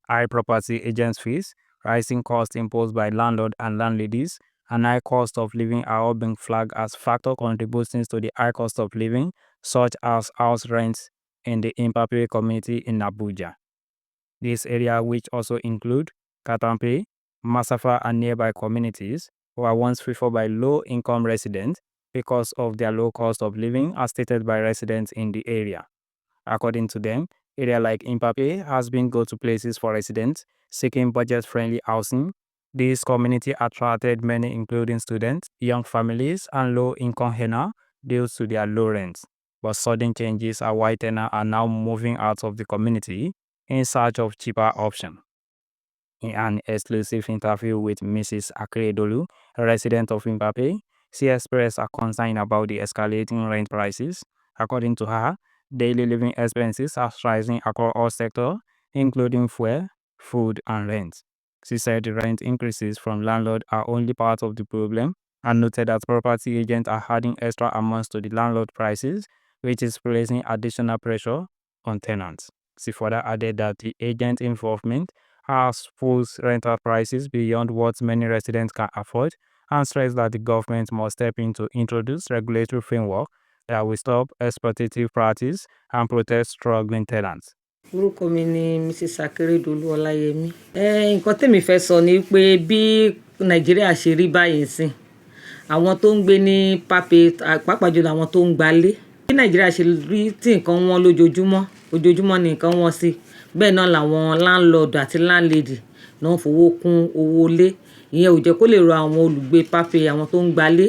high property agents fees, rising costs imposed by landlords and landladies, and high cost of living are all being flagged as factors contributing to the high cost of living, such as house rents in the Mpape community in Abuja. This area, which also include Katampe, Mashafa, and nearby communities, were once favored by low-income residents because of their low cost of living, as stated by residents in the area. According to them, area like Mpape has been go-to places for residents seeking budget-friendly housing. This community attracted many, including students, young families, and low-income earners due to their low rents. But sudden changes are why tenants are now moving out of the community in search of cheaper options. In an exclusive interview with Mrs. Akredolu, a resident of Mpape, she expressed a concern about the escalating rent prices. According to her, daily living expenses are rising across all sectors, including fuel, food, and rent. She said the rent increases from landlords are only part of the problem and noted that property agents are adding extra amounts to the landlord prices, which is placing additional pressure on tenants. She further added that the agent involvement has pushed rental prices beyond what many residents can afford and stressed that the government must step in to introduce regulatory framework that will stop exploitative practice and protect struggling tenants. Orúkọ mi ni Mrs. Akérèdọ́lù Ọláyẹmí. Nǹkan tèmi fẹ́ sọ ni pé bí Nàìjíríà ṣe rí báyìí sìn, àwọn tó ń gbé ní Mpape pàápàá jùlọ àwọn tó ń gbalé. Bí Nàìjíríà ṣe rí tí nǹkan wọn ojoojúmọ́ ni nǹkan wọn sí. Bẹ́ẹ̀ náà làwọn landlord àti landlady náà fowó kún owó ilé. Ìyẹn ò jẹ́ kó lè rọ àwọn olùgbé Mpape àwọn tó ń gbalé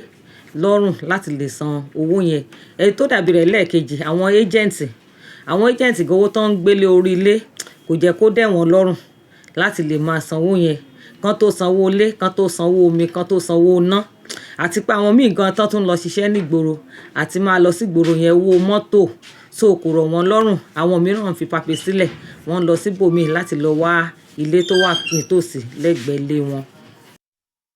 lọ́rùn láti lè san owó yẹn. Èyí tó dàbí rẹ̀ lẹ́ẹ̀kejì, àwọn agent owó tó ń gbélé orí ilé kò jẹ́ kó dẹ̀ wọ́n lọ́rùn láti lè máa sanwó yẹn. Kán tó sanwó ilé, kán tó sanwó omi, kán tó sanwó iná. Àti pé àwọn míì gan tán tún lọ ṣiṣẹ́ nígboro àti máa lọ sí ìgboro yẹn owó mọ́tò so kò rọ̀ wọ́n lọ́rùn. Àwọn mìíràn fi Mpape sílẹ̀, wọ́n lọ síbòmíì láti lọ wá ilé tó wà nítòsí lẹ́gbẹ̀ẹ́ ilé wọn.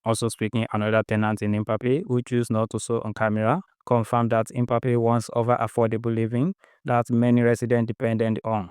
Also speaking, another tenant in Mpape, who chose not to show on camera, confirmed that Mpape wants over affordable living that many residents dependent on.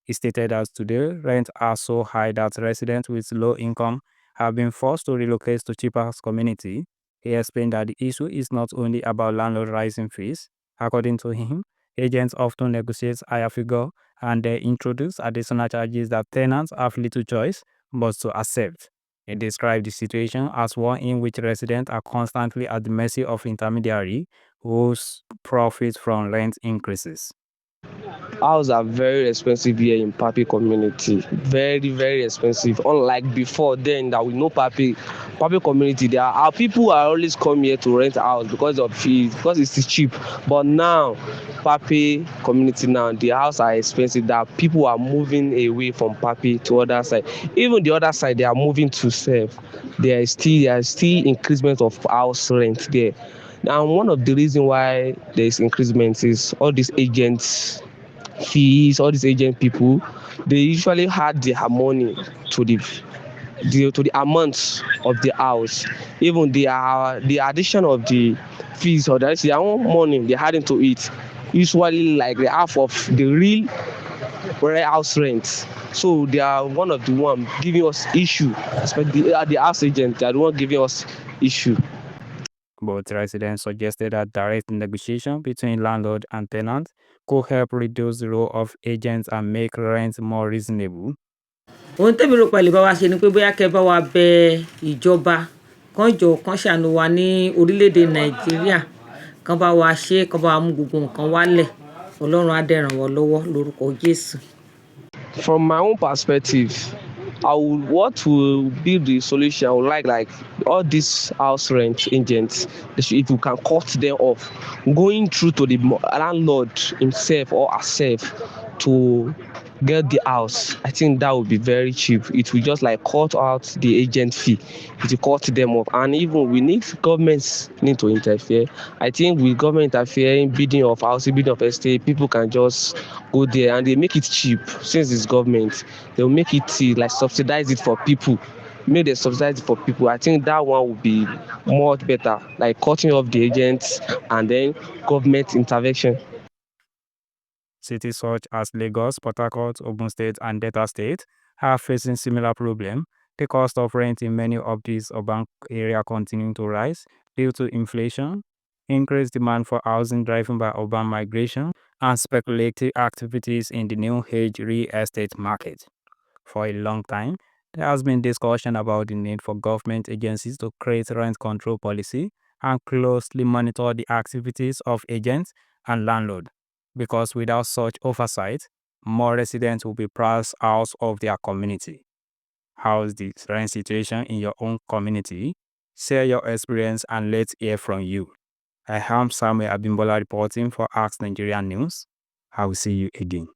He stated that today rents are so high that residents with low income have been forced to relocate to cheaper community. He explained that the issue is not only about landlord rising fees. According to him, agents often negotiate higher figure and they introduce additional charges that tenants have little choice but to accept. He described the situation as one in which residents are constantly at the mercy of intermediaries who profit from rent increases. Houses are very expensive here in Mpape community. Very, very expensive. Unlike before then that we know Mpape community, our people are always come here to rent a house because of fees, because it's cheap. But now, Mpape community now, the houses are expensive that people are moving away from Mpape to other side. Even the other side, they are moving to serve. There is still increasement of house rent there. And one of the reasons why there is increasement is all these agents fees, all these agent people, they usually add their money to the amount of the house. Even the addition of the fees or their own money they add into it, usually like the half of the real house rent. So they are one of the one giving us issue, especially the house agent. They are the one giving us issue. But residents suggested that direct negotiation between landlord and tenant could help reduce the role of agents and make rent more reasonable. Ohun tẹ́mi rò pẹ̀lú bá wa ṣe ni pé bóyá kẹ́ bá wa bẹ ìjọba kán jọ̀ọ́ kán ṣàánú wa ní orílẹ̀-èdè Nàìjíríà, kán bá wa ṣe, kán bá wa mú gbogbo nǹkan wálẹ̀. Ọlọ́run á dẹ̀ ràn wọ́n lọ́wọ́ lórúkọ Jésù. From my own perspective, what will be the solution? I would like all these house rent agents, if you can cut them off, going through to the landlord himself or herself to get the house. I think that would be very cheap. It will just like cut out the agent fee. It will cut them off. And even we need governments need to interfere. I think with government interfering, bidding of housing, bidding of estate, people can just go there and they make it cheap. Since it's government, they'll make it like subsidize it for people. Make them subsidize it for people. I think that one would be much better, like cutting off the agents and then government intervention. Cities such as Lagos, Port Harcourt, Ogun State, and Delta State are facing similar problem. The cost of rent in many of these urban areas continuing to rise due to inflation, increased demand for housing driven by urban migration, and speculative activities in the new age real estate market. For a long time, there has been discussion about the need for government agencies to create rent control policy and closely monitor the activities of agents and landlords, because without such oversight, more residents will be priced out of their community. How's the rent situation in your own community? Share your experience and let's hear from you. I am Samuel Abimbola reporting for Ask Nigerian News. I will see you again.